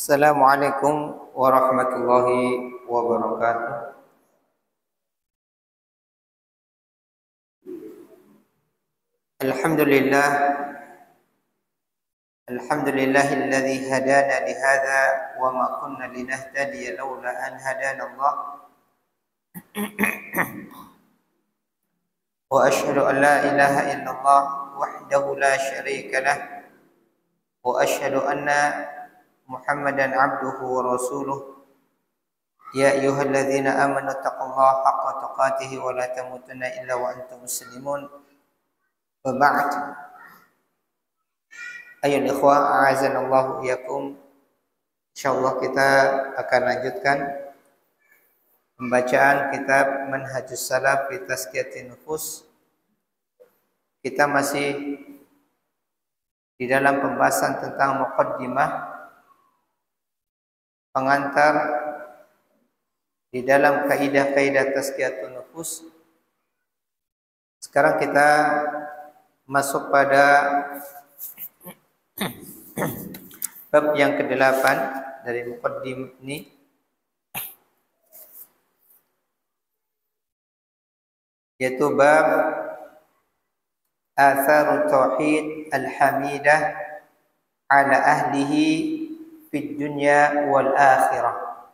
Assalamualaikum warahmatullahi wabarakatuh. Alhamdulillah, alhamdulillahilladzi hadana lihadza wa ma kunna linahtadiya laula an hadana Allah. Wa asyhadu an la ilaha illallah wahdahu la syarika lah wa asyhadu anna Muhammadan abduhu wa rasuluh. Ya ayyuhalladzina amanu taqullaha haqqa tuqatih wa la tamutunna illa wa antum muslimun. Wa ba'd. Ayyuhal ikhwah, a'azanallahu iyyakum. Insyaallah kita akan lanjutkan pembacaan kitab Manhajus Salaf fi Tazkiyatin Nufus. Kita masih di dalam pembahasan tentang muqaddimah, pengantar di dalam kaidah-kaidah tazkiyatun nufus. Sekarang kita masuk pada bab yang ke-8 dari muqaddim ini, yaitu bab atharu tauhid al-hamidah ala ahlihi fid dunya wal akhirah.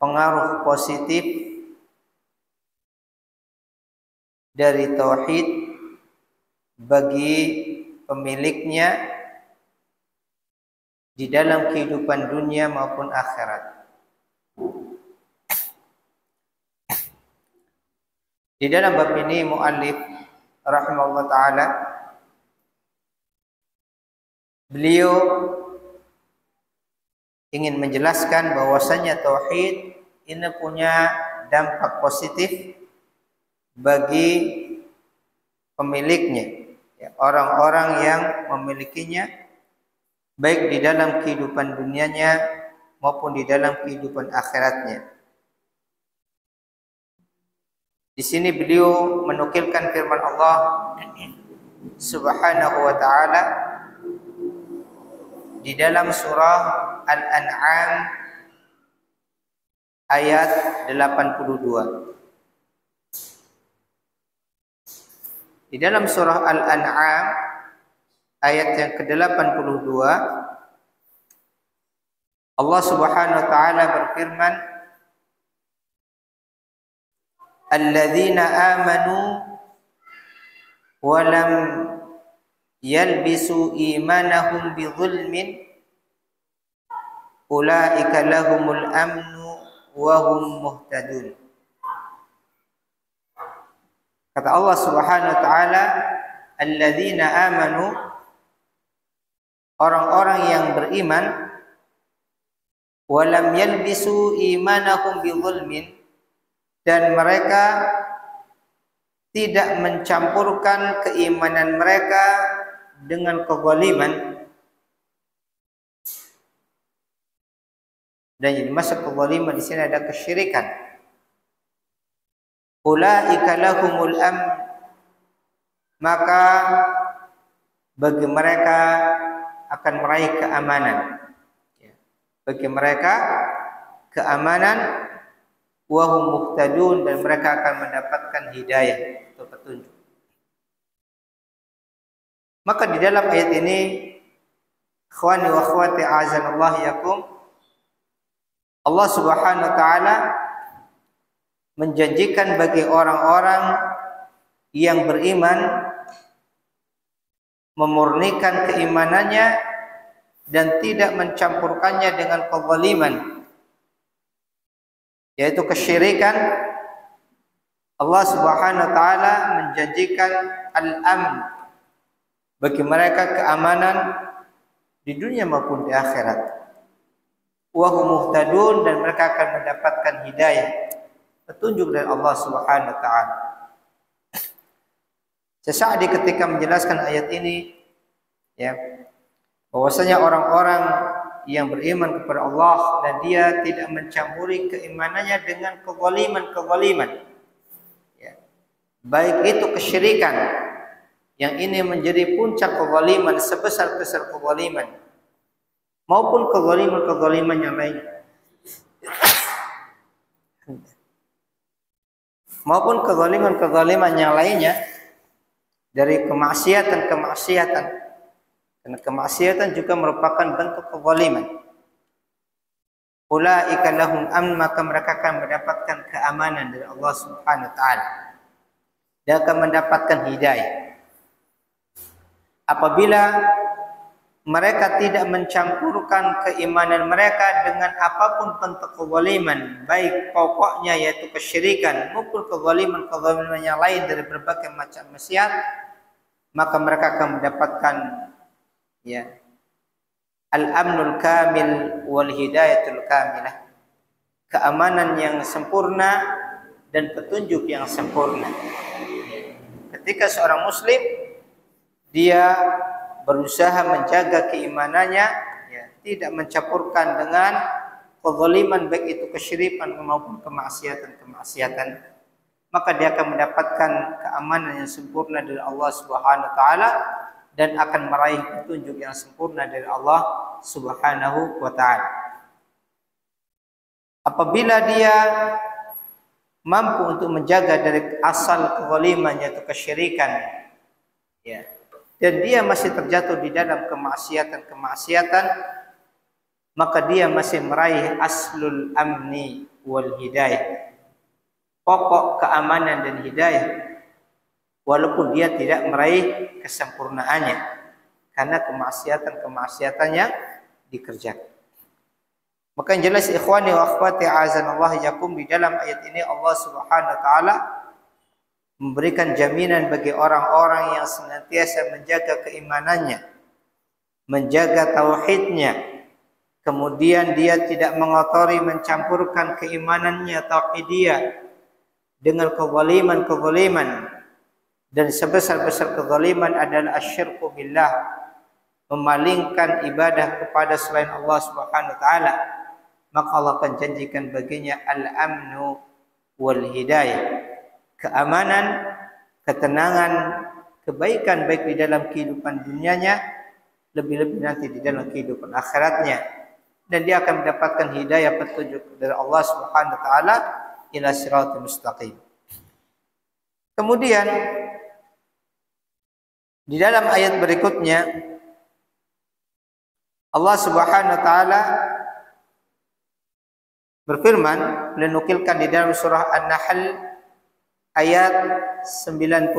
Pengaruh positif dari tauhid bagi pemiliknya di dalam kehidupan dunia maupun akhirat. Di dalam bab ini muallif rahimahullah taala beliau ingin menjelaskan bahwasanya tauhid ini punya dampak positif bagi pemiliknya, orang-orang yang memilikinya, baik di dalam kehidupan dunianya maupun di dalam kehidupan akhiratnya. Di sini beliau menukilkan firman Allah Subhanahu wa taala di dalam surah Al-An'am ayat 82. Di dalam surah Al-An'am ayat yang ke-82, Allah Subhanahu wa taala berfirman, alladzina amanu wa lam yalbisu imanahum bidzulmin ulaika lahumul amnu wa hum muhtadun. Kata Allah Subhanahu wa taala, alladzina amanu, orang-orang yang beriman walam yalbisu imanahum bidzulmin, dan mereka tidak mencampurkan keimanan mereka dengan kezaliman. Dan yang dimaksud kezaliman di sini ada kesyirikan. Ulaika lahumul amn, maka bagi mereka akan meraih keamanan. Bagi mereka keamanan, wa hum muhtadun, dan mereka akan mendapatkan hidayah atau petunjuk. Maka di dalam ayat ini, ikhwani wa akhwati a'azanallahu yakum, Allah Subhanahu wa taala menjanjikan bagi orang-orang yang beriman memurnikan keimanannya dan tidak mencampurkannya dengan kezaliman, yaitu kesyirikan. Allah Subhanahu wa taala menjanjikan al-amn bagi mereka, keamanan di dunia maupun di akhirat. Wa hum muhtadun, dan mereka akan mendapatkan hidayah, petunjuk dari Allah Subhanahu wa taala. Sesa'di ketika menjelaskan ayat ini, ya, bahwasanya orang-orang yang beriman kepada Allah dan dia tidak mencampuri keimanannya dengan kezaliman, ya, baik itu kesyirikan, yang ini menjadi puncak kezaliman, sebesar-besar kezaliman, maupun kezaliman yang lain, maupun kezaliman yang lainnya dari kemaksiatan, karena kemaksiatan juga merupakan bentuk kezaliman. Ulaika lahum amn, maka mereka akan mendapatkan keamanan dari Allah Subhanahu wa taala dan akan mendapatkan hidayah. Apabila mereka tidak mencampurkan keimanan mereka dengan apapun bentuk kezaliman, baik pokoknya yaitu kesyirikan maupun kezaliman yang lain dari berbagai macam maksiat, maka mereka akan mendapatkan, ya, al-amnul kamil wal hidayatul kamilah, keamanan yang sempurna dan petunjuk yang sempurna. Ketika seorang muslim dia berusaha menjaga keimanannya, ya, tidak mencampurkan dengan kezaliman, baik itu kesyirikan maupun kemaksiatan, maka dia akan mendapatkan keamanan yang sempurna dari Allah Subhanahu wa taala dan akan meraih petunjuk yang sempurna dari Allah Subhanahu wa taala. Apabila dia mampu untuk menjaga dari asal kezaliman, yaitu kesyirikan, ya, dan dia masih terjatuh di dalam kemaksiatan, maka dia masih meraih aslul amni wal hidayah, pokok keamanan dan hidayah, walaupun dia tidak meraih kesempurnaannya karena kemaksiatannya dikerjakan. Maka yang jelas, ikhwani wa akhwati a'azanallahu yakum, di dalam ayat ini Allah Subhanahu wa taala memberikan jaminan bagi orang-orang yang senantiasa menjaga keimanannya, menjaga tauhidnya, kemudian dia tidak mengotori, mencampurkan keimanannya tauhidiyah dengan kezaliman, dan sebesar-besar kezaliman adalah asyirku billah, memalingkan ibadah kepada selain Allah Subhanahu wa taala, maka Allah akan janjikan baginya al-amnu wal hidayah, keamanan, ketenangan, kebaikan baik di dalam kehidupan dunianya, lebih-lebih nanti di dalam kehidupan akhiratnya, dan dia akan mendapatkan hidayah, petunjuk dari Allah Subhanahu wa taala ila siratal mustaqim. Kemudian di dalam ayat berikutnya Allah Subhanahu wa taala berfirman, menukilkan di dalam surah An-Nahl ayat 97.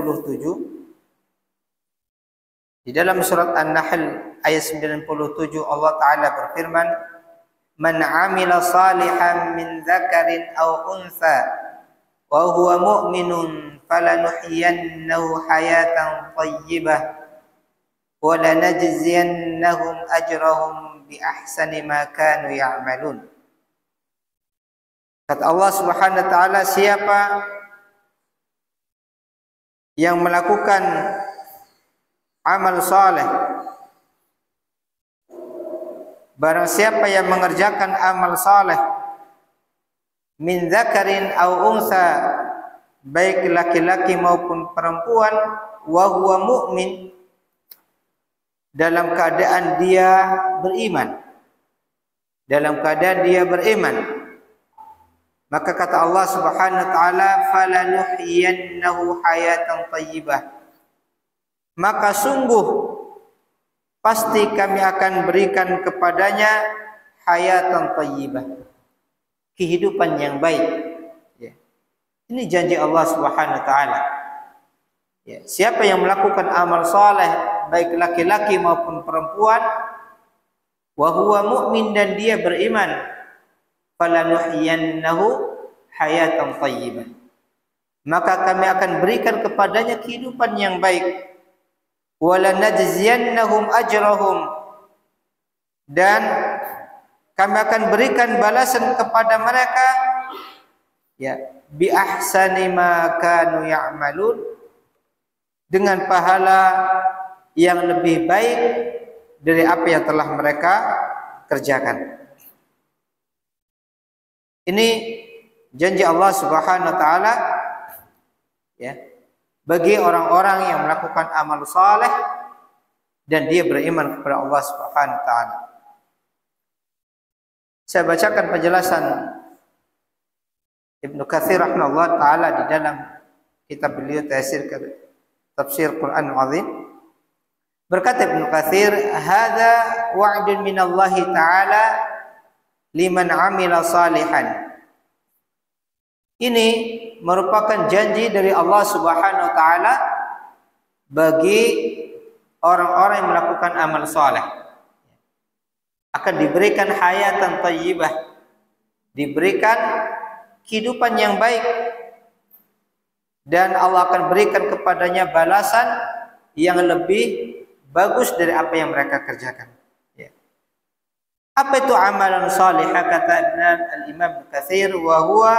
Di dalam surat An-Nahl ayat 97 Allah taala berfirman, "Man 'amila salihan min dzakarin aw untha wa huwa mu'minun falanuhyiyannahu hayatan thayyibah wa lanajziyannahum ajrahum bi ahsani ma kanu ya'malun. Kata Allah Subhanahu wa taala, siapa yang melakukan amal saleh, barang siapa yang mengerjakan amal saleh, min dzakarin aw unsa, baik laki-laki maupun perempuan, wa huwa mu'min, dalam keadaan dia beriman, dalam keadaan dia beriman, maka kata Allah Subhanahu wa taala, falanuhyiyannahu hayatan thayyibah, maka sungguh pasti kami akan berikan kepadanya hayatan thayyibah, kehidupan yang baik. Ya. Ini janji Allah Subhanahu wa taala. Ya. Siapa yang melakukan amal saleh, baik laki-laki maupun perempuan, wa huwa mu'min, dan dia beriman, falanuhyiyannahu hayatan thayyibah, maka kami akan berikan kepadanya kehidupan yang baik, walanajziyannahum ajrahum, dan kami akan berikan balasan kepada mereka, ya, bi ahsani ma kanu ya'malun, dengan pahala yang lebih baik dari apa yang telah mereka kerjakan. Ini janji Allah Subhanahu wa taala, ya, bagi orang-orang yang melakukan amal saleh dan dia beriman kepada Allah Subhanahu wa taala. Saya bacakan penjelasan Ibnu Katsir rahimahullah taala di dalam kitab beliau Tafsir Quran Azim. Berkata Ibnu Katsir, "Hadza wa'dun minallahi ta'ala liman amila salihan." Ini merupakan janji dari Allah Subhanahu wa taala bagi orang-orang yang melakukan amal saleh, akan diberikan hayatan thayyibah, diberikan kehidupan yang baik, dan Allah akan berikan kepadanya balasan yang lebih bagus dari apa yang mereka kerjakan. Apa itu amalan salih? Kata Al-Imam Katsir, wa huwa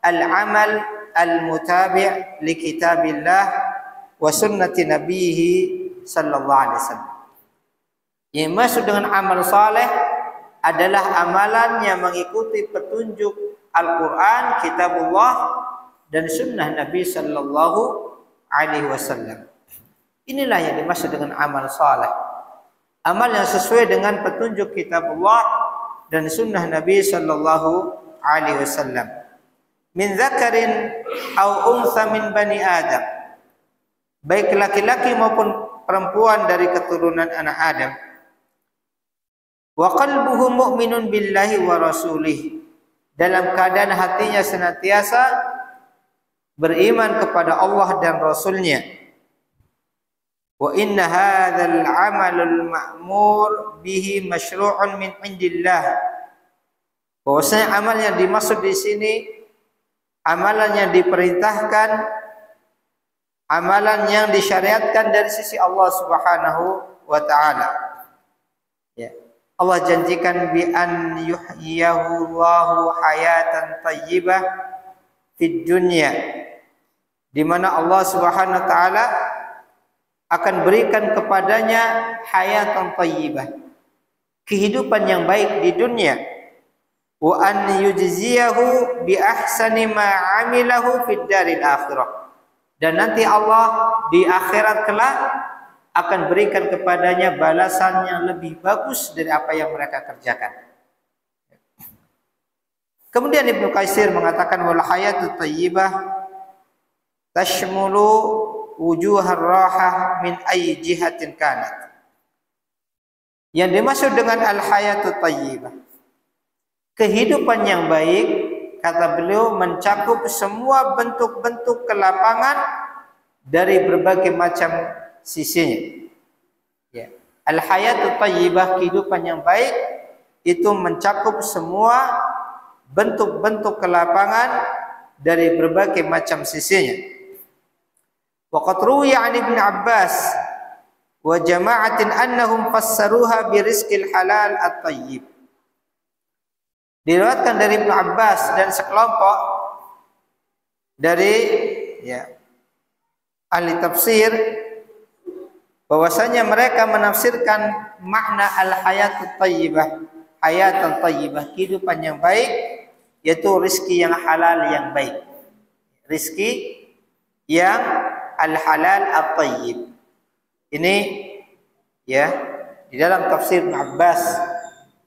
al-amal al-mutabi' li kitabillah wa sunnati nabiyhi sallallahu alaihi wasallam. Yang maksud dengan amal saleh adalah amalan yang mengikuti petunjuk Al-Quran, kitabullah, dan sunnah Nabi sallallahu alaihi wasallam. Inilah yang dimaksud dengan amal saleh. Amal yang sesuai dengan petunjuk kitabullah dan sunnah Nabi sallallahu alaihi wasallam. Min dzakarin aw unsa min bani Adam, baik laki-laki maupun perempuan dari keturunan anak Adam. Wa qalbuhu mu'minun billahi wa rasulih, dalam keadaan hatinya senantiasa beriman kepada Allah dan Rasulnya. Wa inna hadzal amalul ma'mur bihi masyru'un min indillah. Bahwasanya amal yang dimaksud di sini amalan yang diperintahkan, amalan yang disyariatkan dari sisi Allah Subhanahu wa taala. Ya. Allah janjikan bi an yuhyiyahu Allahu hayatan thayyibah fid dunya, di mana Allah Subhanahu wa taala akan berikan kepadanya hayatan thayyibah, kehidupan yang baik di dunia, wa an yujziyahu bi ahsani ma amilahu fid daril akhirah, dan nanti Allah di akhirat kelak akan berikan kepadanya balasan yang lebih bagus dari apa yang mereka kerjakan. Kemudian Ibnu Katsir mengatakan, wal hayatut thayyibah tashmulu wujuhar rahah min ayyi jihatin kanat. Yang dimaksud dengan al-hayatut thayyibah, kehidupan yang baik, kata beliau, mencakup semua bentuk-bentuk kelapangan dari berbagai macam sisinya. Ya. Al-hayatut thayyibah, kehidupan yang baik, itu mencakup semua bentuk-bentuk kelapangan dari berbagai macam sisinya. Waqad ruwiya 'an Ibnu Abbas wa jama'atin annahum fassaruha bi rizqil halal at-tayyib. Diriwayatkan dari Ibnu Abbas dan sekelompok dari ahli tafsir bahwasanya mereka menafsirkan makna al-hayatut thayyibah, hayatan thayyibah, kehidupan yang baik, yaitu rizki yang halal yang baik. Rizki yang al-halal at-thayyib. Ini di dalam tafsir Ibnu Abbas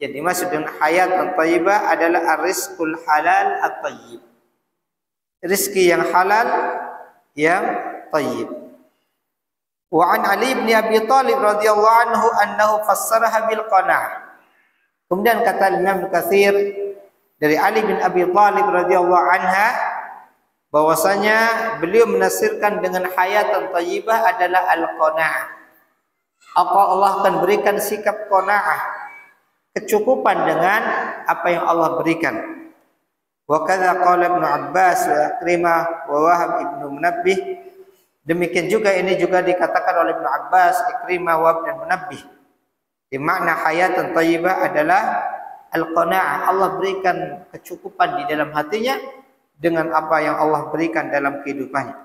yang dimaksud dengan hayatan thayyibah adalah ar-rizqul halal at-thayyib. Rizki yang halal yang thayyib. Wa an Ali bin Abi Thalib radhiyallahu anhu annahu fassaraha bil qanaah. Kemudian kata Imam Katsir dari Ali bin Abi Thalib radhiyallahu anha bahwasanya beliau menafsirkan dengan hayatan thayyibah adalah al-qanaah. Allah akan berikan sikap qanaah, kecukupan dengan apa yang Allah berikan. Wa kadza qala Ibnu Abbas wa Ikrimah wa Wahab ibnu Munabbih. Demikian juga ini juga dikatakan oleh Ibnu Abbas, Ikrimah, Wahab dan Munabbih. Di makna hayatan thayyibah adalah al-qanaah. Allah berikan kecukupan di dalam hatinya dengan apa yang Allah berikan dalam kehidupannya.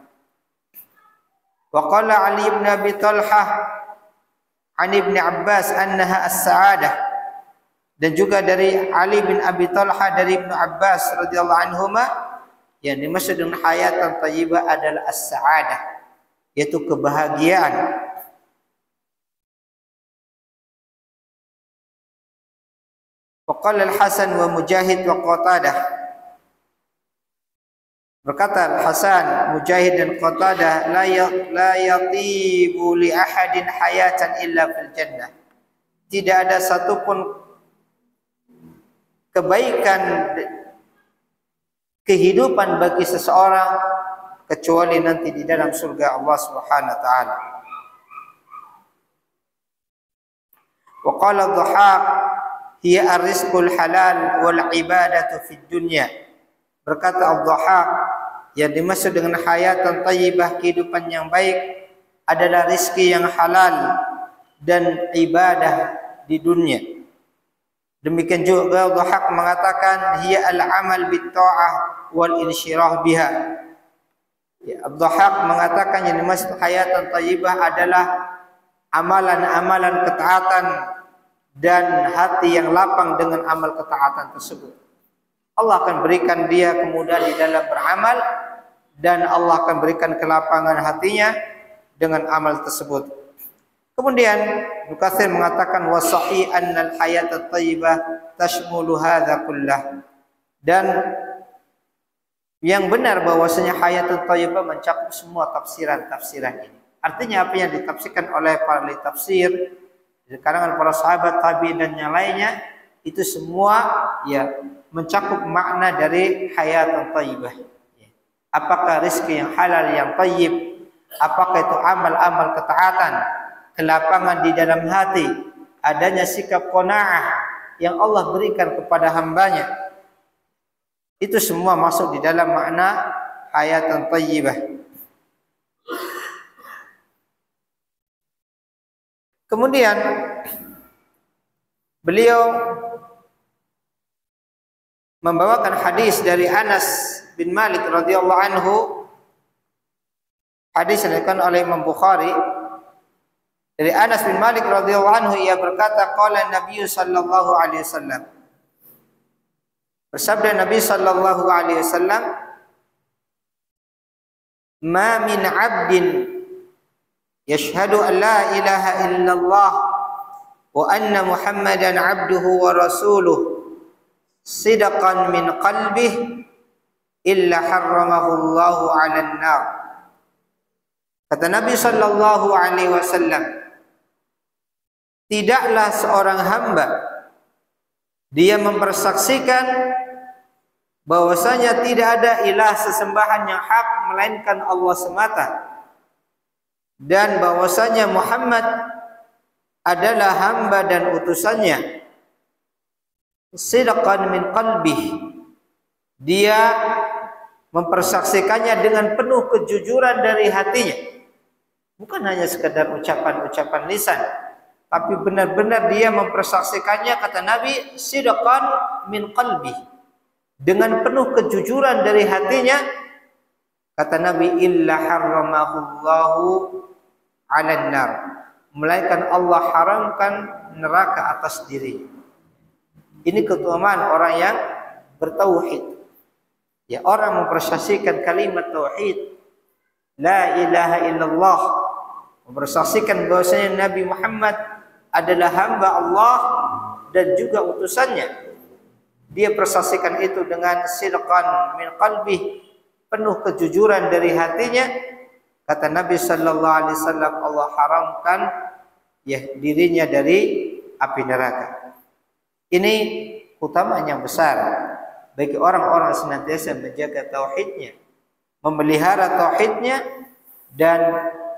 Wa qala Ali bin Abi Talhah an Ibnu Abbas annaha as-sa'adah. Dan juga dari Ali bin Abi Talha dari Ibnu Abbas radhiyallahu anhuma yang dimaksud dengan hayatan thayyibah adalah as-sa'adah, yaitu kebahagiaan. Wa qala al-Hasan wa Mujahid wa Qatadah. Berkata Al-Hasan, Mujahid dan Qatadah, la yatibu li ahadin hayatan illa fil jannah. Tidak ada satupun kebaikan kehidupan bagi seseorang kecuali nanti di dalam surga Allah Subhanahu wa taala. Wa qala Dhahhak hiya ar-rizqul halal wal ibadatu fid dunya. Berkata Dhahhak, yang dimaksud dengan hayatan thayyibah, kehidupan yang baik, adalah rizki yang halal dan ibadah di dunia. Demikian juga Dhahhak mengatakan hiya al-amal bit-ta'ah wal insyirah biha. Dhahhak mengatakan yang dimaksud hayatan thayyibah adalah amalan-amalan ketaatan dan hati yang lapang dengan amal ketaatan tersebut. Allah akan berikan dia kemudahan di dalam beramal dan Allah akan berikan kelapangan hatinya dengan amal tersebut. Kemudian Ibnu Katsir mengatakan wa sahih annal hayatat thayyibah tashmulu hadza kullah. Dan yang benar bahwasanya hayatul thayyibah mencakup semua tafsiran-tafsiran ini. Artinya apa yang ditafsirkan oleh para ahli tafsir di kalangan para sahabat, tabi'in dan yang lainnya itu semua mencakup makna dari hayatul thayyibah. Apakah rezeki yang halal yang thayyib, apakah itu amal-amal ketaatan, kelapangan di dalam hati, adanya sikap qanaah yang Allah berikan kepada hambanya. Itu semua masuk di dalam makna hayatan thayyibah. Kemudian beliau membawakan hadis dari Anas bin Malik radhiyallahu anhu. Hadis yang diriwayatkan oleh Imam Bukhari. Dari Anas bin Malik radhiyallahu anhu, ia berkata, qala Nabi sallallahu alaihi wasallam. Bersabda Nabi sallallahu alaihi wasallam, "Ma min 'abdin yashhadu an la ilaha illallah wa anna Muhammadan 'abduhu wa rasuluhu sidqan min qalbihi illa harramahu Allahu 'alan nar." Kata Nabi sallallahu alaihi wasallam, tidaklah seorang hamba dia mempersaksikan bahwasanya tidak ada ilah sesembahan yang hak melainkan Allah semata, dan bahwasanya Muhammad adalah hamba dan utusannya, sidqan min qalbihi, dia mempersaksikannya dengan penuh kejujuran dari hatinya, Bukan hanya sekedar ucapan-ucapan lisan, tapi benar-benar dia mempersaksikannya, kata Nabi, sidqan min qalbi, dengan penuh kejujuran dari hatinya. Kata Nabi, illa harramahullahu 'alan nar, melainkan Allah haramkan neraka atas diri. Ini keutamaan orang yang bertauhid. Ya, orang mempersaksikan kalimat tauhid, la ilaha illallah, mempersaksikan bahwasanya Nabi Muhammad adalah hamba Allah dan juga utusannya. Dia persaksikan itu dengan sidqan min qalbi, penuh kejujuran dari hatinya. Kata Nabi sallallahu alaihi wasallam, Allah haramkan ya dirinya dari api neraka. Ini keutamaan yang besar bagi orang-orang senantiasa menjaga tauhidnya, memelihara tauhidnya, dan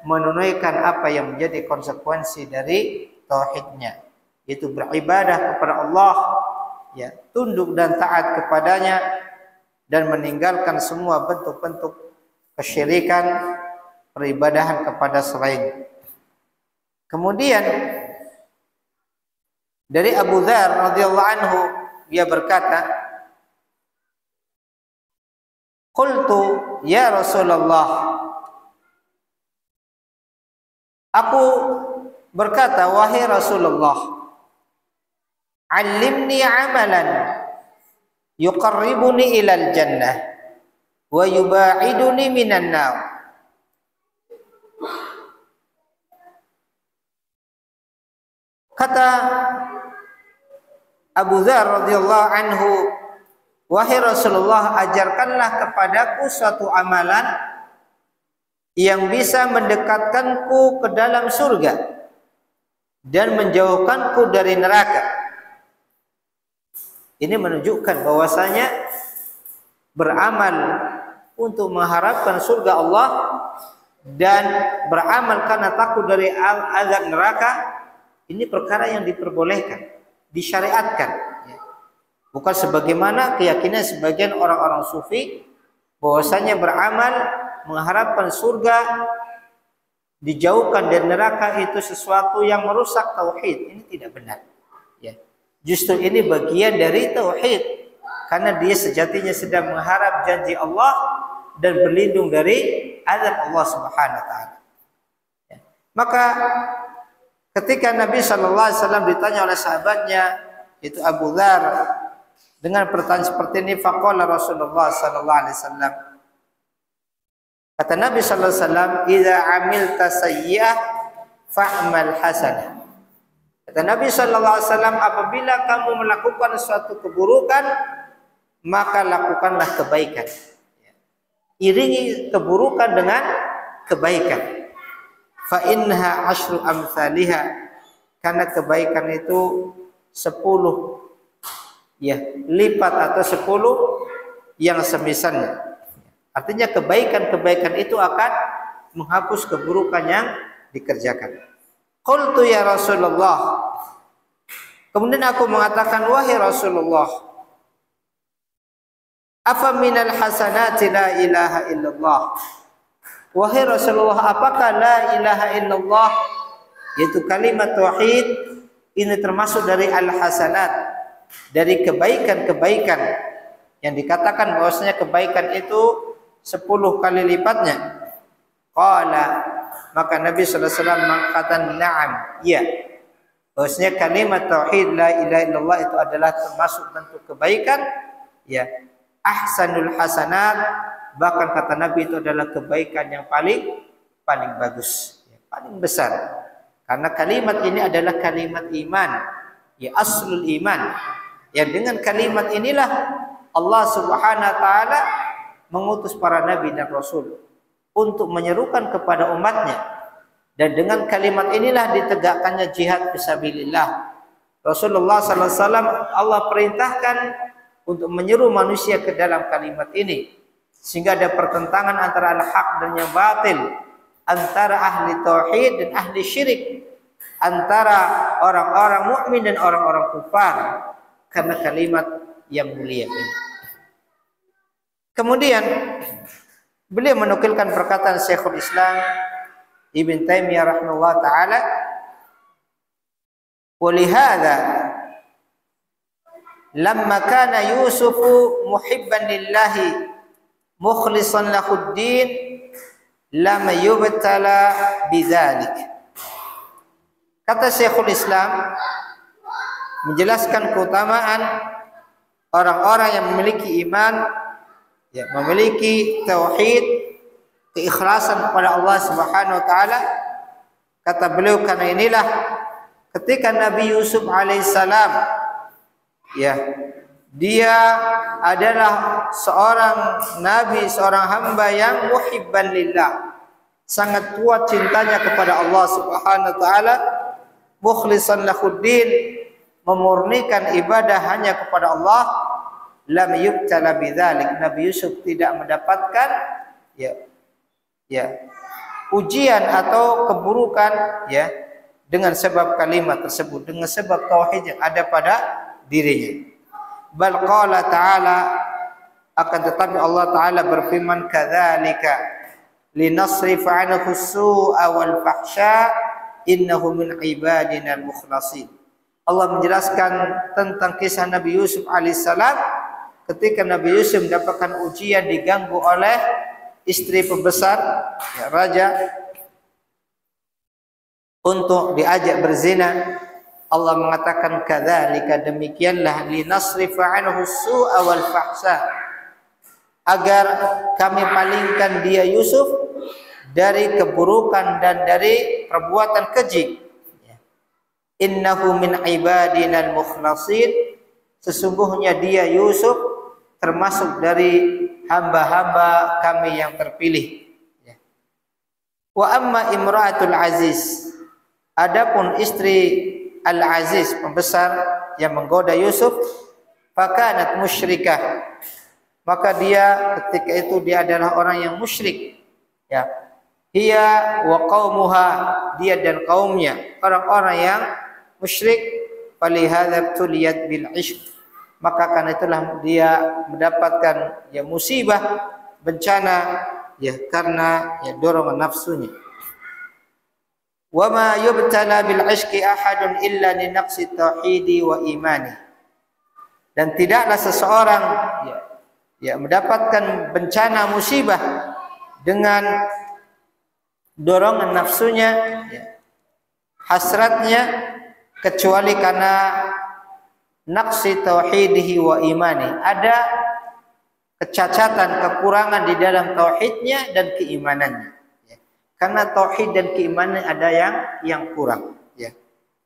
menunaikan apa yang menjadi konsekuensi dari tauhidnya, yaitu beribadah kepada Allah, ya, tunduk dan taat kepadanya, dan meninggalkan semua bentuk-bentuk kesyirikan, peribadahan kepada selain. Kemudian dari Abu Dzar radhiyallahu anhu, dia berkata, qultu ya Rasulullah, aku berkata, wahai Rasulullah, allimni amalan yuqarribuni ilal jannah wa yuba'iduni minan nar. Kata Abu Dzar radhiyallahu anhu, wahai Rasulullah, ajarkanlah kepadaku suatu amalan yang bisa mendekatkanku ke dalam surga dan menjauhkanku dari neraka. Ini menunjukkan bahwasanya beramal untuk mengharapkan surga Allah dan beramal karena takut dari azab neraka, ini perkara yang diperbolehkan, disyariatkan. Bukan sebagaimana keyakinan sebagian orang-orang sufi bahwasanya beramal mengharapkan surga, dijauhkan dari neraka itu sesuatu yang merusak tauhid. Ini tidak benar. Ya. Justru ini bagian dari tauhid, karena dia sejatinya sedang mengharap janji Allah dan berlindung dari azab Allah Subhanahu wa taala. Ya. Maka ketika Nabi sallallahu alaihi wasallam ditanya oleh sahabatnya, itu Abu Dzar, dengan pertanyaan seperti ini, faqala Rasulullah sallallahu alaihi wasallam, kata Nabi sallallahu alaihi wasallam, idza amilta sayyi'ah fa'mal hasanah. Kata Nabi sallallahu alaihi wasallam, apabila kamu melakukan suatu keburukan, maka lakukanlah kebaikan. Iringi keburukan dengan kebaikan. Fa innaha asyru amsalihha, karena kebaikan itu 10 ya lipat atau 10 yang semisalnya. Artinya kebaikan-kebaikan itu akan menghapus keburukan yang dikerjakan. Qultu ya Rasulullah, kemudian aku mengatakan, wahai Rasulullah, afa minal hasanati la ilaha illallah. Wahai Rasulullah, apakah la ilaha illallah, yaitu kalimat tauhid, ini termasuk dari al-hasanat, dari kebaikan-kebaikan yang dikatakan bahwasanya kebaikan itu 10 kali lipatnya? Qala, maka Nabi sallallahu alaihi wasallam mengatakan, na'am, iya, bahwasanya kalimat tauhid la ilaha illallah itu adalah termasuk bentuk kebaikan, ya, ahsanul hasanat, bahkan kata Nabi itu adalah kebaikan yang paling bagus, ya, paling besar. Karena kalimat ini adalah kalimat iman, ya, aslul iman. Yang dengan kalimat inilah Allah Subhanahu wa taala mengutus para nabi dan rasul untuk menyerukan kepada umatnya, dan dengan kalimat inilah ditegakkannya jihad fisabilillah. Rasulullah sallallahu alaihi wasallam Allah perintahkan untuk menyeru manusia ke dalam kalimat ini, sehingga ada pertentangan antara al-haq dan yang batil, antara ahli tauhid dan ahli syirik, antara orang-orang mukmin dan orang-orang kufar, karena kalimat yang mulia ini. Kemudian beliau menukilkan perkataan Syekhul Islam Ibn Taimiyah rahimahullah taala, "Walihada lamma kana Yusuf muhibban lillahi mukhlishan lahud-din lam yubtala bidzalik." Kata Syekhul Islam menjelaskan keutamaan orang-orang yang memiliki iman, ya, memiliki tauhid, keikhlasan kepada Allah Subhanahu wa taala. Kata beliau, karena inilah ketika Nabi Yusuf alaihissalam, ya, dia adalah seorang nabi, seorang hamba yang muhibban lillah, sangat kuat cintanya kepada Allah Subhanahu wa taala, mukhlishan lahuddin, memurnikan ibadah hanya kepada Allah, lam yubtala bidzalik, Nabi Yusuf tidak mendapatkan ujian atau keburukan, ya, dengan sebab kalimat tersebut, dengan sebab tauhid yang ada pada dirinya. Bal qala ta'ala, akan tetapi Allah taala berfirman, kadzalika linasrifa anhu as-su'a wal fahsya innahu min ibadina al-mukhlasin. Allah menjelaskan tentang kisah Nabi Yusuf alaihissalam ketika Nabi Yusuf mendapatkan ujian, diganggu oleh istri pembesar, ya, raja, untuk diajak berzina. Allah mengatakan kadzalika, demikianlah, linasrifa anhu as-su'a wal fahsya, agar kami palingkan dia Yusuf dari keburukan dan dari perbuatan keji. Innahu min ibadinal mukhlasin, sesungguhnya dia Yusuf termasuk dari hamba-hamba kami yang terpilih. Wa amma imra'atul aziz, adapun istri al-aziz, pembesar yang menggoda Yusuf, fakanat musyrikah, maka dia ketika itu dia adalah orang yang musyrik, ya. Hiya wa qaumuha, dia dan kaumnya orang-orang yang musyrik. Falihadza tuliyat bil ishq, maka karena itulah dia mendapatkan, ya, musibah, bencana, ya, karena, ya, dorongan nafsunya. Wa ma yubtala bil ishqi ahadun illa li naqsi tauhidi wa imani, dan tidaklah seseorang, ya, mendapatkan bencana musibah dengan dorongan nafsunya, ya, hasratnya, kecuali karena naqsi tauhidihi wa imani, ada kecacatan, kekurangan di dalam tauhidnya dan keimanannya, ya. Karena tauhid dan keimanan ada yang kurang, ya.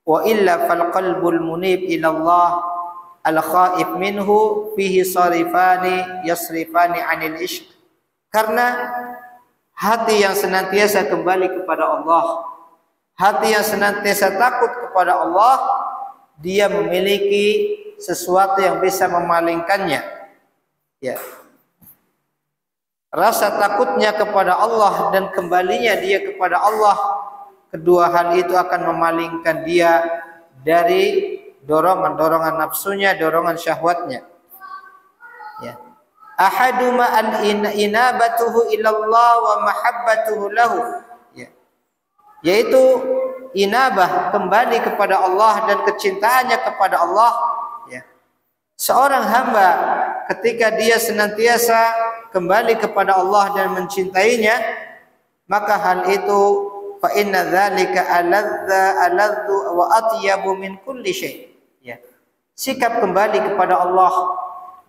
Wa illa fal qalbul munib ila Allah al khaif minhu fihi sarifani yasrifani anil ishq, karena hati yang senantiasa kembali kepada Allah, hati yang senantiasa takut kepada Allah, dia memiliki sesuatu yang bisa memalingkannya, ya. Rasa takutnya kepada Allah dan kembalinya dia kepada Allah, kedua hal itu akan memalingkan dia dari dorongan-dorongan nafsunya, dorongan syahwatnya, ya. Ahaduma inabatuhu ilallah wa mahabbatuhu lahu, yaitu inabah, kembali kepada Allah dan kecintaannya kepada Allah, ya. Seorang hamba ketika dia senantiasa kembali kepada Allah dan mencintainya, maka hal itu fa inna dzalika aladzu wa atyabu min kulli syai', ya. Sikap kembali kepada Allah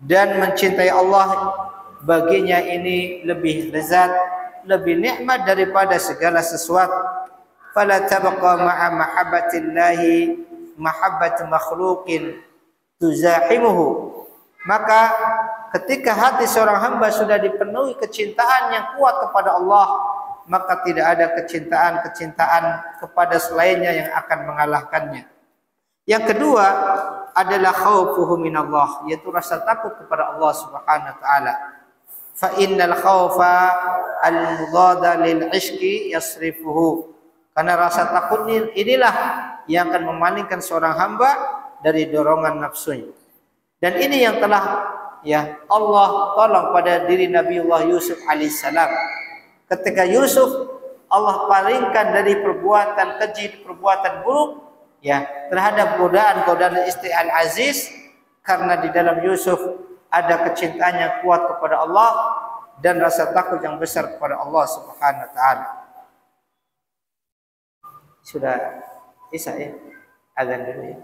dan mencintai Allah baginya ini lebih lezat, lebih nikmat daripada segala sesuatu. Fala tabqa ma'a mahabbatillahi mahabbatu makhluqin tuzahimuhu, maka ketika hati seorang hamba sudah dipenuhi kecintaan yang kuat kepada Allah, maka tidak ada kecintaan kepada selainnya yang akan mengalahkannya. Yang kedua adalah khaufuhu minallah, yaitu rasa takut kepada Allah Subhanahu wa taala. Fa innal khaufa al-mudada lil ishqi yasrifuhu, karena rasa takut inilah yang akan memalingkan seorang hamba dari dorongan nafsunya. Dan ini yang telah, ya, Allah tolong pada diri Nabiullah Yusuf alaihissalam. Ketika Yusuf, Allah palingkan dari perbuatan keji, perbuatan buruk ya terhadap godaan-godaan istri Al-Aziz, karena di dalam Yusuf ada kecintaan yang kuat kepada Allah dan rasa takut yang besar kepada Allah Subhanahu wa taala. Sudah Isya ya? Azan dulu ya.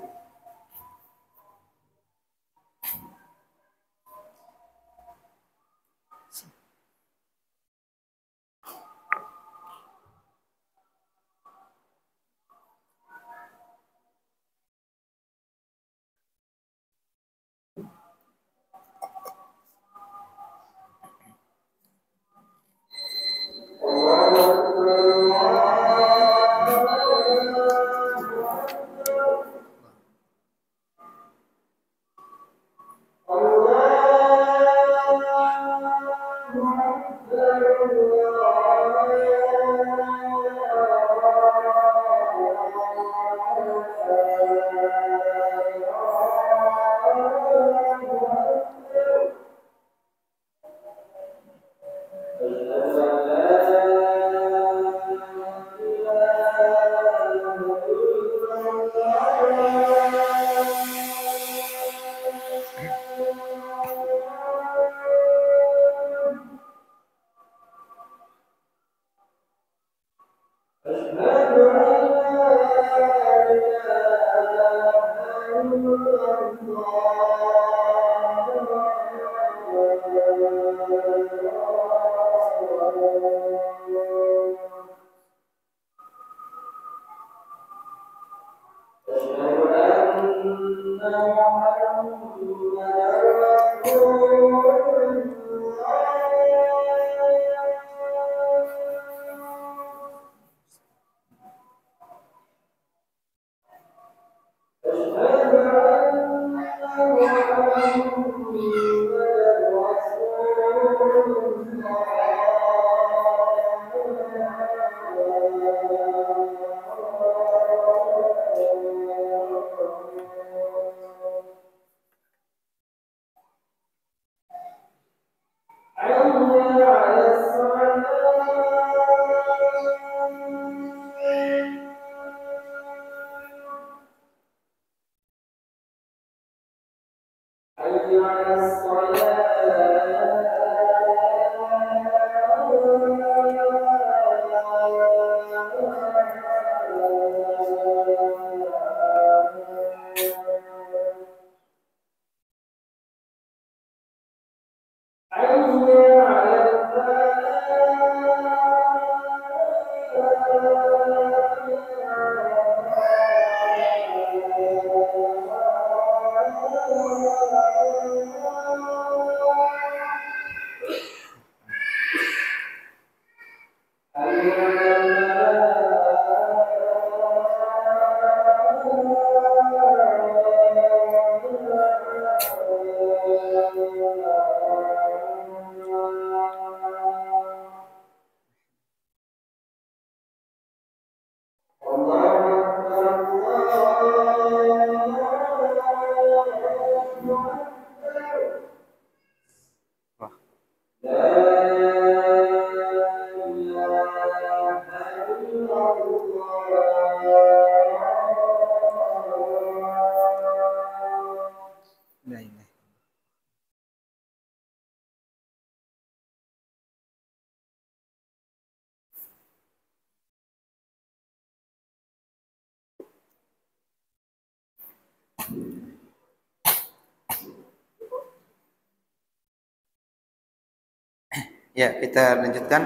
Ya, kita lanjutkan.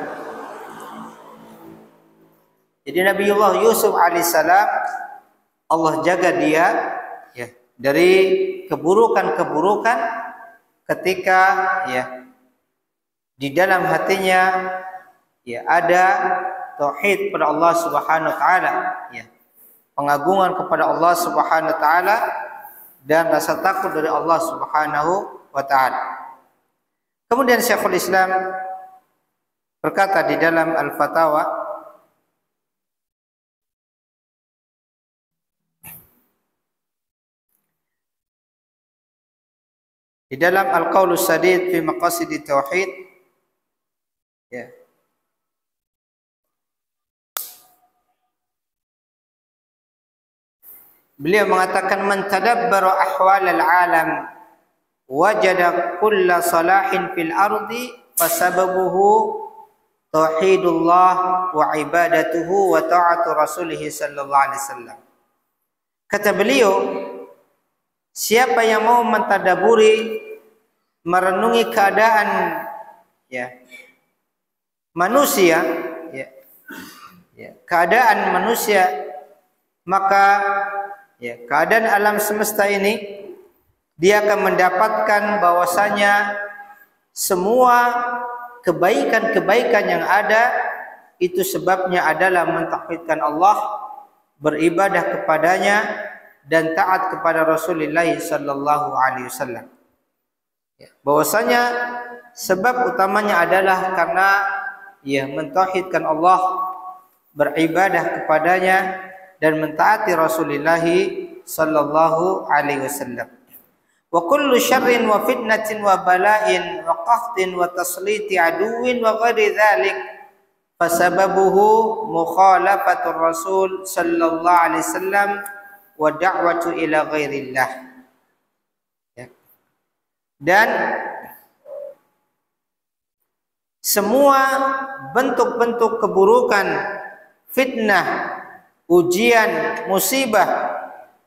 Jadi Nabiullah Yusuf alaihissalam Allah jaga dia ya dari keburukan-keburukan ketika ya di dalam hatinya ya ada tauhid kepada Allah Subhanahu wa taala ya. Pengagungan kepada Allah Subhanahu wa taala dan rasa takut dari Allah Subhanahu wa taala. Kemudian Syekhul Islam berkata di dalam Al-Fatawa, di dalam Al-Qaulus Sadid fi Maqasidit Tauhid ya, Beliau mengatakan man tadabbara ahwal al-alam wajada kulla salahin fil ardi fasababuhu tauhidullah wa ibadatuhu wa ta'atu rasulih sallallahu alaihi wasallam. Kata beliau, siapa yang mau mentadaburi, merenungi keadaan manusia, keadaan manusia, maka keadaan alam semesta ini, dia akan mendapatkan bahwasanya semua kebaikan-kebaikan yang ada itu sebabnya adalah mentauhidkan Allah, beribadah kepadanya dan taat kepada Rasulullah sallallahu alaihi wasallam. Bahwasanya sebab utamanya adalah karena mentauhidkan Allah, beribadah kepadanya dan mentaati Rasulullah sallallahu alaihi wasallam. Wa kullu syarrin wa fitnatin wa bala'in wa qahtin wa tasliti aduwin wa ghairi dzalik fasababuhu mukhalafatur rasul sallallahu alaihi wasallam wa da'watu ila ghairillah. Dan semua bentuk-bentuk keburukan, fitnah, ujian, musibah,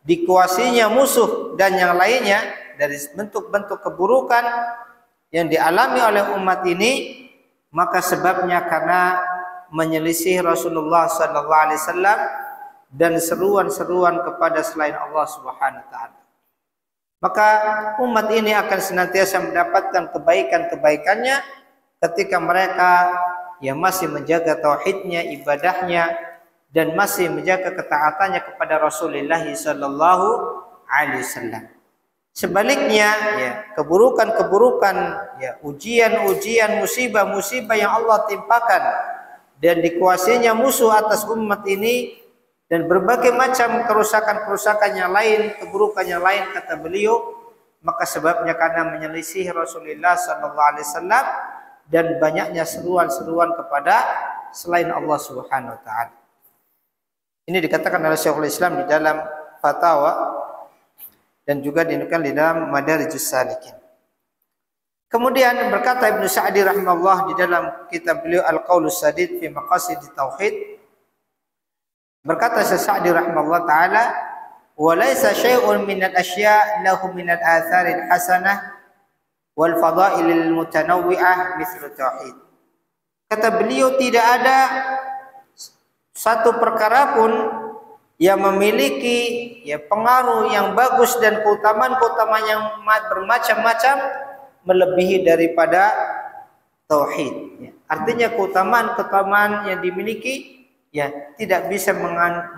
dikuasinya musuh dan yang lainnya dari bentuk-bentuk keburukan yang dialami oleh umat ini, maka sebabnya karena menyelisih Rasulullah sallallahu alaihi wasallam dan seruan-seruan kepada selain Allah Subhanahu wa taala. Maka umat ini akan senantiasa mendapatkan kebaikan-kebaikannya ketika mereka masih menjaga tauhidnya, ibadahnya, dan masih menjaga ketaatannya kepada Rasulullah sallallahu alaihi wasallam. Sebaliknya, keburukan-keburukan, ujian-ujian, musibah-musibah yang Allah timpakan dan dikuasainya musuh atas umat ini dan berbagai macam kerusakan-kerusakan yang lain, keburukan yang lain, kata beliau, maka sebabnya karena menyelisih Rasulullah sallallahu alaihi wasallam dan banyaknya seruan-seruan kepada selain Allah Subhanahu wa taala. Ini dikatakan oleh Syekhul Islam di dalam Fatawa dan juga dinukil di dalam Madarijus Salikin. Kemudian berkata Ibnu Sa'di rahimahullah di dalam kitab beliau Al-Qaulus Sadid fi Maqasidit Tauhid, berkata Syekh Sa'di rahimahullah taala, wa laisa syai'un min al-asya' lahu min al-athar al-hasanah wal fada'il al-mutanawwi'ah mithlu tauhid. Kata beliau, tidak ada satu perkara pun yang memiliki pengaruh yang bagus dan keutamaan-keutamaan yang bermacam-macam melebihi daripada tauhid. Artinya keutamaan-keutamaan yang dimiliki tidak bisa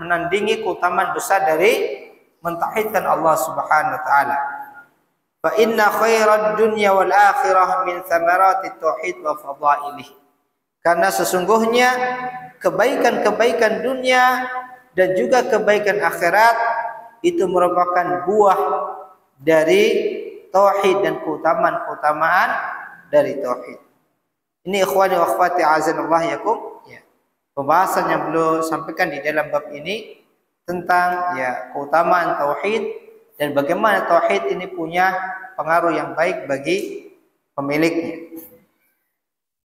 menandingi keutamaan besar dari mentauhidkan Allah Subhanahu wa taala. Fa inna khairad dunya wal akhirah min thamaratit tauhid wa fadailih. Karena sesungguhnya kebaikan-kebaikan dunia dan juga kebaikan akhirat itu merupakan buah dari tauhid dan keutamaan-keutamaan dari tauhid. Ini ikhwani wa akhwati azanallah yakum, pembahasan yang beliau sampaikan di dalam bab ini tentang keutamaan tauhid dan bagaimana tauhid ini punya pengaruh yang baik bagi pemiliknya.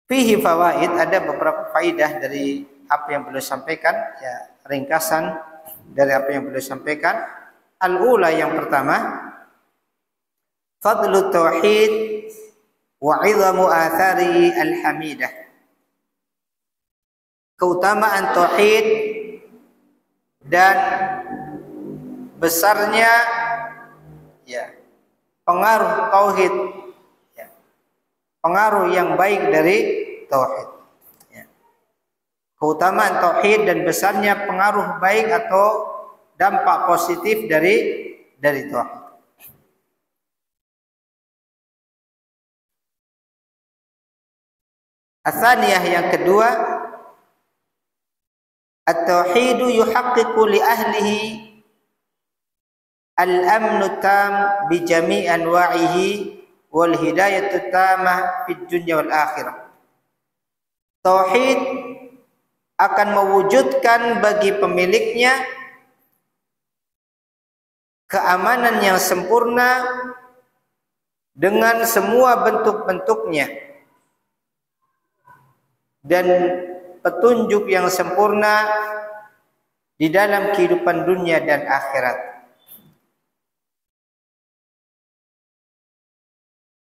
Fihi fawaid, ada beberapa faidah dari apa yang beliau sampaikan, ringkasan dari apa yang beliau sampaikan. Al-ula, yang pertama, fadlu tauhid wa 'idhamu athari al-hamidah. Keutamaan tauhid dan besarnya pengaruh tauhid, pengaruh yang baik dari tauhid. Keutamaan tauhid dan besarnya pengaruh baik atau dampak positif dari tauhid. Atsaniyah, yang kedua, at-tauhidu yuhaqqiqu li ahlihi al-amnu tam bi jami' anwa'ihi wal hidayatu tamah fid dunya wal akhirah. Tauhid akan mewujudkan bagi pemiliknya keamanan yang sempurna dengan semua bentuk-bentuknya, dan petunjuk yang sempurna di dalam kehidupan dunia dan akhirat.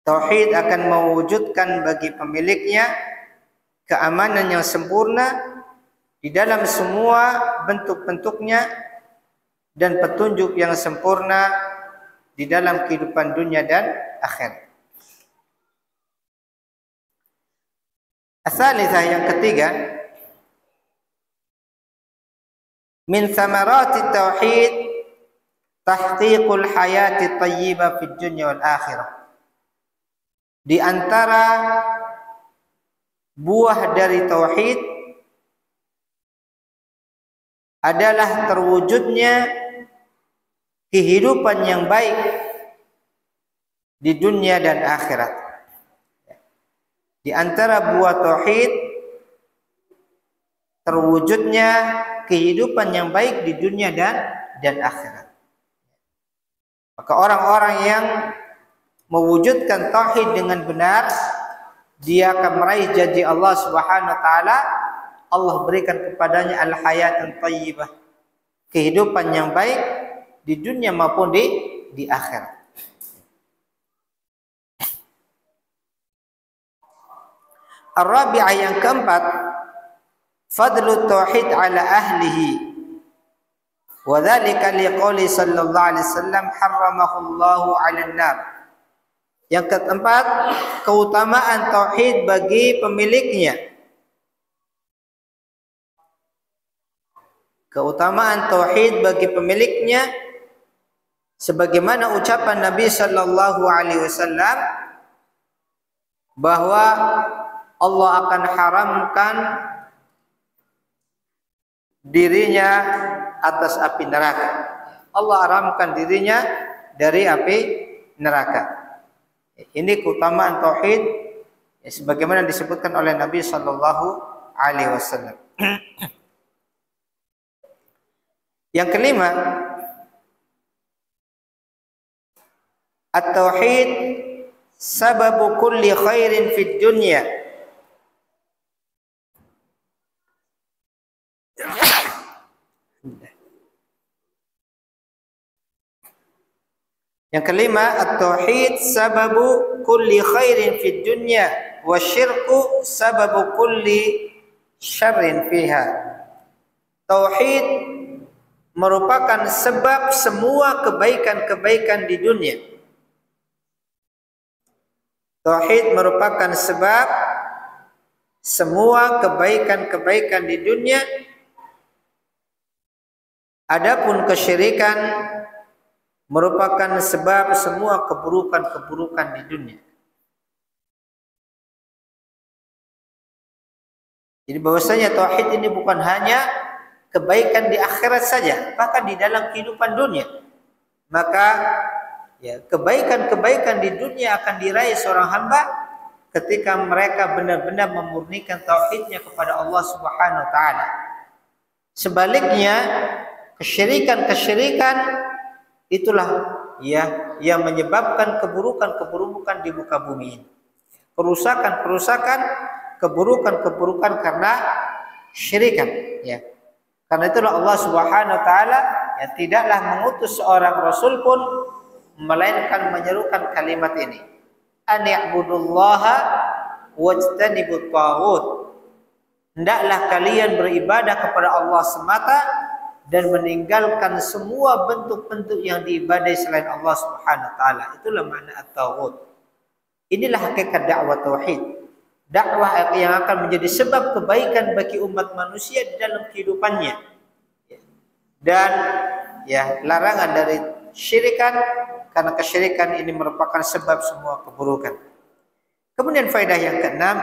Tauhid akan mewujudkan bagi pemiliknya keamanan yang sempurna di dalam semua bentuk-bentuknya dan petunjuk yang sempurna di dalam kehidupan dunia dan akhirat. As-salisah, yang ketiga, min thamarati tauhid tahqiqul hayati thayyibah fid dunya wal akhirah. Di antara buah dari tauhid adalah terwujudnya kehidupan yang baik di dunia dan akhirat. Di antara buah tauhid terwujudnya kehidupan yang baik di dunia dan akhirat. Maka orang-orang yang mewujudkan tauhid dengan benar, dia akan meraih janji Allah Subhanahu wa taala. Allah berikan kepadanya al-hayatun thayyibah, kehidupan yang baik di dunia maupun di akhirat. Ar-rabi'ah, yang keempat, fadlu tauhid ala ahlihi, wa dzalika liqouli sallallahu alaihi wasallam harramahu Allahu 'alan nar. Yang keempat, keutamaan tauhid bagi pemiliknya. Keutamaan tauhid bagi pemiliknya sebagaimana ucapan Nabi sallallahu alaihi wasallam bahwa Allah akan haramkan dirinya atas api neraka. Allah haramkan dirinya dari api neraka. Ini keutamaan tauhid sebagaimana disebutkan oleh Nabi sallallahu alaihi wasallam. Yang kelima, at-tauhid sababu kulli khairin fid dunya. Yang kelima, at-tauhid sababu kulli khairin fid dunya wa syirku sababu kulli syarrin fiha. Tauhid merupakan sebab semua kebaikan-kebaikan di dunia. Tauhid merupakan sebab semua kebaikan-kebaikan di dunia. Adapun kesyirikan merupakan sebab semua keburukan-keburukan di dunia. Jadi bahwasanya tauhid ini bukan hanya kebaikan di akhirat saja, bahkan di dalam kehidupan dunia. Maka ya, kebaikan-kebaikan di dunia akan diraih seorang hamba ketika mereka benar-benar memurnikan tauhidnya kepada Allah Subhanahu wa taala. Sebaliknya, kesyirikan-kesyirikan itulah ya yang menyebabkan keburukan-keburukan di muka bumi ini. Kerusakan-kerusakan, keburukan-keburukan karena syirikan, ya. Karena itulah Allah Subhanahu wa taala ya tidaklah mengutus seorang rasul pun melainkan menyerukan kalimat ini. An ya'budullaha wajtanibut taghut. Hendaklah kalian beribadah kepada Allah semata dan meninggalkan semua bentuk-bentuk yang diibadai selain Allah Subhanahu wa taala. Itulah makna at-taghut. Inilah hakikat dakwah tauhid. Dakwah yang akan menjadi sebab kebaikan bagi umat manusia di dalam kehidupannya. Dan ya, larangan dari syirikan, karena kesyirikan ini merupakan sebab semua keburukan. Kemudian faedah yang keenam,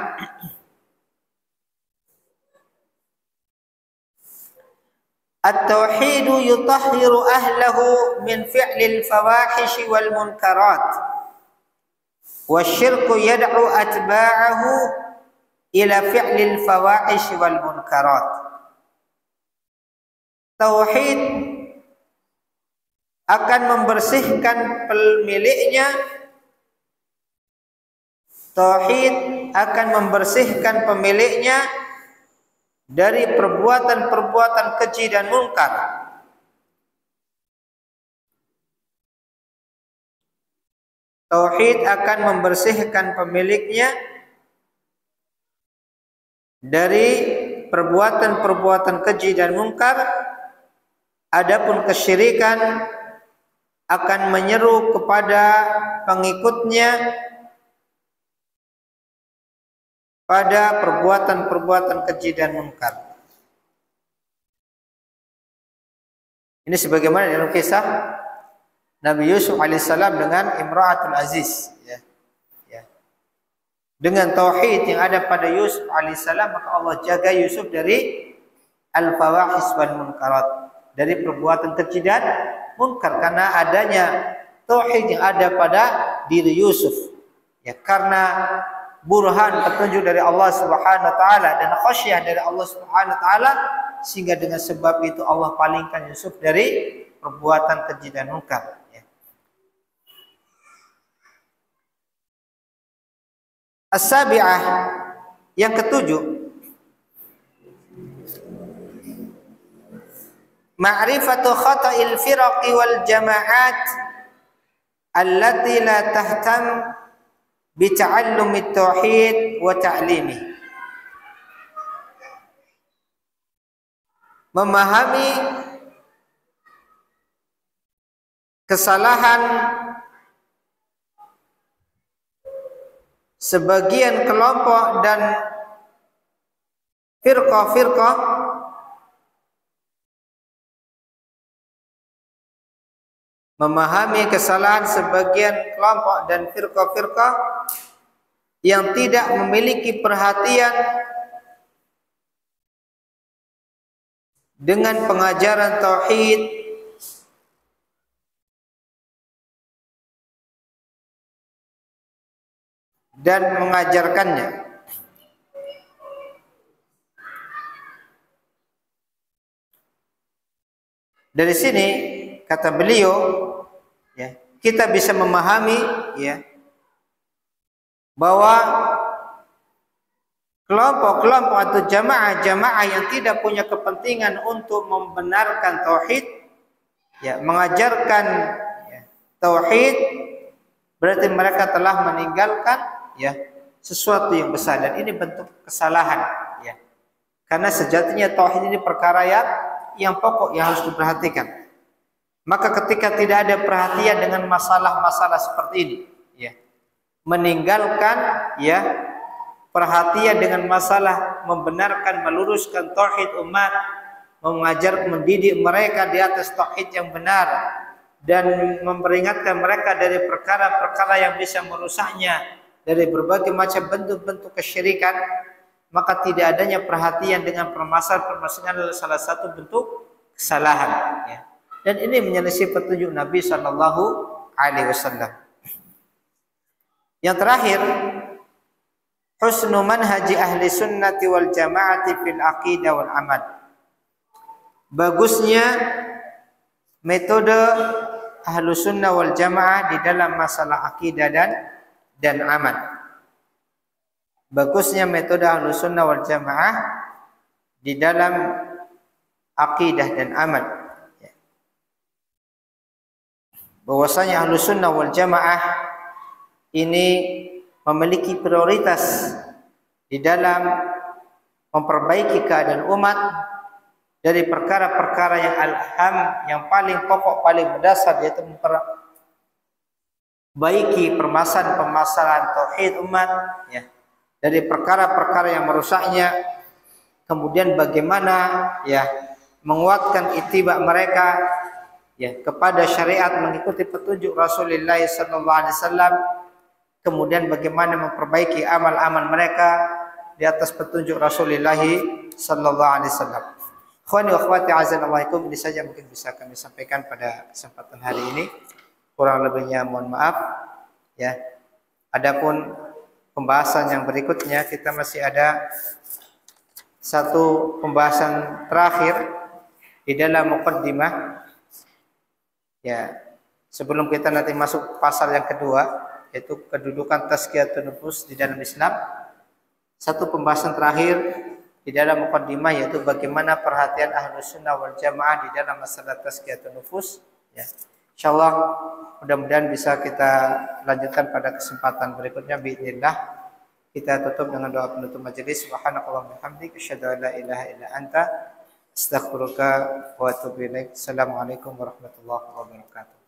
at-tauhid yutahhiru ahlahu min fi'lil fawahish wal munkarat. Wasyirku yad'u atba'ahu ila fi'lil fawahish wal munkarat. Tauhid akan membersihkan pemiliknya. Tauhid akan membersihkan pemiliknya dari perbuatan-perbuatan keji dan mungkar. Tauhid akan membersihkan pemiliknya dari perbuatan-perbuatan keji dan mungkar. Adapun kesyirikan akan menyeru kepada pengikutnya pada perbuatan-perbuatan keji dan mungkar. Ini sebagaimana dalam kisah Nabi Yusuf alaihissalam dengan Imra'atul Aziz, ya. Dengan tauhid yang ada pada Yusuf alaihissalam, maka Allah jaga Yusuf dari al-fawahis wal munkarat, dari perbuatan keji dan munkar, karena adanya tauhid yang ada pada diri Yusuf, ya, karena burhan petunjuk dari Allah Subhanahu wa taala dan khasyah dari Allah Subhanahu wa taala, sehingga dengan sebab itu Allah palingkan Yusuf dari perbuatan keji dan munkar, ya. As-sabi'ah, yang ketujuh, ma'rifatu khata'il firaqi wal jama'at allati la tahtam bita'allumi tauhid wa ta'limi. Memahami kesalahan sebagian kelompok dan firqah-firqah memahami kesalahan sebagian kelompok dan firqah-firqah yang tidak memiliki perhatian dengan pengajaran tauhid dan mengajarkannya. Dari sini kata beliau, ya, kita bisa memahami, ya, bahwa kelompok-kelompok atau jamaah-jamaah yang tidak punya kepentingan untuk membenarkan tauhid, ya, mengajarkan, ya, tauhid, berarti mereka telah meninggalkan, ya, sesuatu yang besar, dan ini bentuk kesalahan, ya. Karena sejatinya tauhid ini perkara yang pokok yang harus diperhatikan. Maka ketika tidak ada perhatian dengan masalah-masalah seperti ini, ya, meninggalkan, ya, perhatian dengan masalah membenarkan, meluruskan tauhid umat, mengajar, mendidik mereka di atas tauhid yang benar, dan memperingatkan mereka dari perkara-perkara yang bisa merusaknya dari berbagai macam bentuk-bentuk kesyirikan, maka tidak adanya perhatian dengan permasalahan-permasalahan adalah salah satu bentuk kesalahan, ya. Dan ini menyelisih petunjuk Nabi Sallallahu Alaihi Wasallam. Yang terakhir, husnu manhaji ahli sunnati wal jamaati fil aqidah wal amal. Bagusnya metode ahlu sunnah wal jamaah di dalam masalah akidah dan amal. Bagusnya metode ahlu sunnah wal jamaah di dalam akidah dan amal. Bahwasanya ahlu sunnah wal jamaah ini memiliki prioritas di dalam memperbaiki keadaan umat dari perkara-perkara yang al-ham, yang paling pokok, paling mendasar, yaitu memperbaiki permasalahan-permasalahan tauhid umat, ya, dari perkara-perkara yang merusaknya. Kemudian bagaimana, ya, menguatkan ittiba mereka, ya, kepada syariat, mengikuti petunjuk Rasulullah SAW. Kemudian bagaimana memperbaiki amal-amal mereka di atas petunjuk Rasulullah SAW. Ikhwani wa akhwati azanallahu, ini saja mungkin bisa kami sampaikan pada kesempatan hari ini. Kurang lebihnya mohon maaf, ya. Adapun pembahasan yang berikutnya, kita masih ada satu pembahasan terakhir di dalam muqaddimah, Ya, sebelum kita nanti masuk pasal yang kedua, yaitu kedudukan tazkiyatun nufus di dalam Islam, satu pembahasan terakhir di dalam muqaddimah yaitu bagaimana perhatian Ahlus Sunnah wal Jamaah di dalam masalah tazkiyatun nufus. Ya. Insyaallah mudah-mudahan bisa kita lanjutkan pada kesempatan berikutnya biidznillah. Kita tutup dengan doa penutup majelis. Subhanakallahumma wa bihamdika asyhadu an la ilaha illa anta astaghfiruka wa atubu ilaik. Assalamualaikum warahmatullahi wabarakatuh.